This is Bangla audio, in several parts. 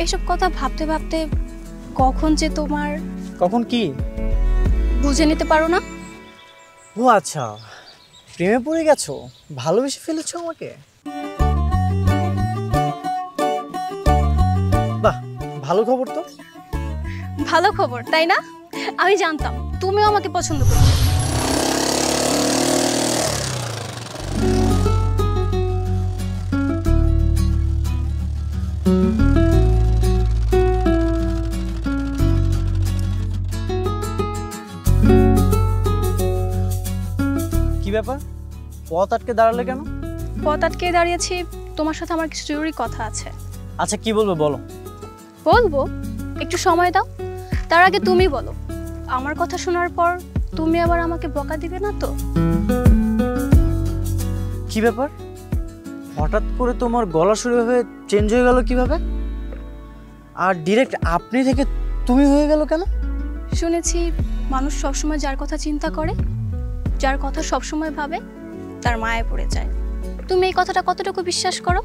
এসব কথা ভাবতে ভাবতে কখন যে তোমার কখন কি বুঝে নিতে পারো না। ও আচ্ছা, প্রেমে পড়ে গেছো, ভালোবেসে ফেলেছো আমাকে। বাহ, ভালো খবর তো। ভালো খবর তাই না? আমি জানতাম তুমিও আমাকে পছন্দ করছো। কি ব্যাপার, পথ আটকে দাঁড়ালে কেন? পথ আটকে দাঁড়িয়েছি, তোমার সাথে আমার কিছু জরুরি কথা আছে। আচ্ছা, কি বলবো বলো। বলবো, একটু সময় দাও। তার আগে তুমি বলো, আমার কথা শোনার পর তুমি আবার আমাকে বকা দিবে না তো? কি ব্যাপার, হঠাৎ করে তোমার গলা শুরু হয়ে চেঞ্জ হয়ে গেল কিভাবে? আর ডিরেক্ট আপনি থেকে তুমি হয়ে গেল কেন? শুনেছি মানুষ সবসময় যার কথা চিন্তা করে, যার কথা সবসময় ভাবে, তার মায়ায় পড়ে যায়। তুমি এই কথাটা কতটুকু বিশ্বাস করো?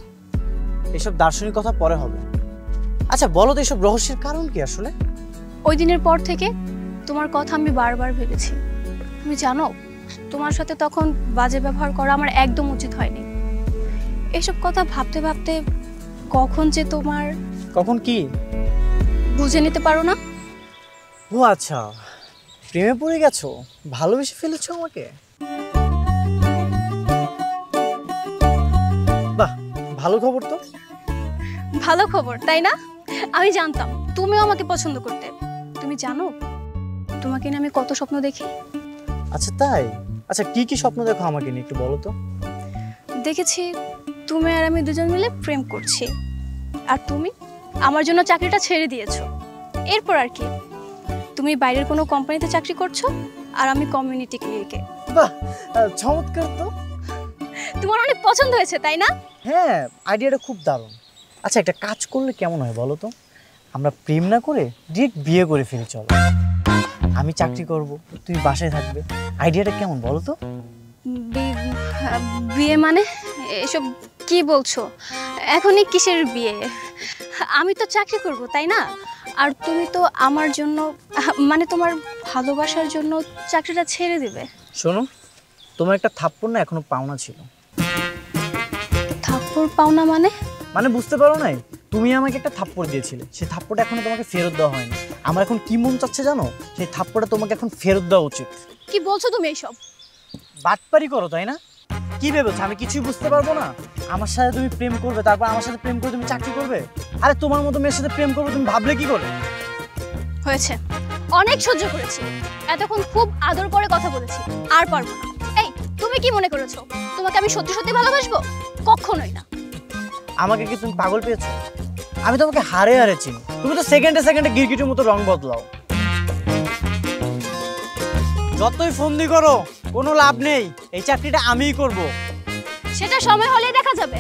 এসব দার্শনিক কথা পরে হবে। আচ্ছা বলো তো, এসব রহস্যের কারণ কি আসলে? ওই দিনের পর থেকে তোমার কথা আমি বারবার ভেবেছি। তুমি জানো, তোমার সাথে তখন বাজে ব্যবহার করা আমার একদম উচিত হয়নি। এসব কথা ভাবতে ভাবতে কখন যে তোমার কখন কি বুঝে নিতে পারো না। ও আচ্ছা, প্রেমে পড়ে গেছো, ভালোবেসে ফেলেছো আমাকে। বাহ, ভালো খবর তো। ভালো খবর তাই না? আমি জানতাম তুমিও আমাকে পছন্দ করতে। তুমি জানো, তোমাকে নিয়ে আমি কত স্বপ্ন দেখি। আচ্ছা তাই? আচ্ছা কি কি স্বপ্ন দেখো আমাকে নিয়ে একটু বলো তো। দেখেছি তুমি আর আমি দুজন মিলে প্রেম করছি, আর তুমি আমার জন্য চাকরিটা ছেড়ে দিয়েছো। এরপর আর কি, তুমি বাইরের কোনো কোম্পানিতে চাকরি করছো আর আমি কমিউনিটি ক্লিনিকে। বাহ, চমৎকার তো। তোমার অনেক পছন্দ হয়েছে তাই না? হ্যাঁ, আইডিয়াটা খুব দারুণ। আচ্ছা একটা কাজ করলে কেমন হয় বলো তো, আমরা প্রেম না করে ডিরেক্ট বিয়ে করে ফেলি চলো। আমি চাকরি করব, তুমি বাসায় থাকবে। আইডিয়াটা কেমন বলো তো? বিয়ে মানে? এসব কি বলছো? এখনই কিসের বিয়ে? আমি তো চাকরি করব তাই না? আর তুমি তো আমার জন্য, মানে তোমার ভালোবাসার জন্য চাকরিটা ছেড়ে দিবে। শোনো, তোমার একটা থাপ্পড় না এখনো পাওনা ছিল। থাপ্পড় পাওনা মানে? মানে বুঝতে পারো নাই? তুমি আমাকে একটা থাপ্পড় দিয়েছিলে, সেই থাপ্পড়টা এখনো তোমাকে ফেরত দেওয়া হয়নি। আমার এখন কি মন চাচ্ছে জানো, সেই থাপ্পড়টা তোমাকে এখন ফেরত দেওয়া উচিত। কি বলছো তুমি এইসব? বাটপারি করো তাই না? কি ভেবেছো আমি কিছুই বুঝতে পারবো না? আমার সাথে তুমি প্রেম করবে, তারপর আমার সাথে প্রেম করে তুমি চাকরি করবে? আরে তোমার মতো মেয়ের সাথে প্রেম করবে তুমি ভাবলে কি করে? হয়েছে, অনেক সহ্য করেছি। এতক্ষণ খুব আদর করে কথা বলেছি, আর পারবো না। এই তুমি কি মনে করেছো তোমাকে আমি সত্যি সত্যি ভালোবাসবো? কখনোই না। আমাকে কি তুমি পাগল পেয়েছো? আমি তোমাকে হারে হারে চিনি। তুমি তো সেকেন্ডে সেকেন্ডে গিরগিটির মতো রং বদলাও। যতই ফন্দি করো কোনো লাভ নেই, এই চাকরিটা আমিই করব। সেটা সময় হলেই দেখা যাবে।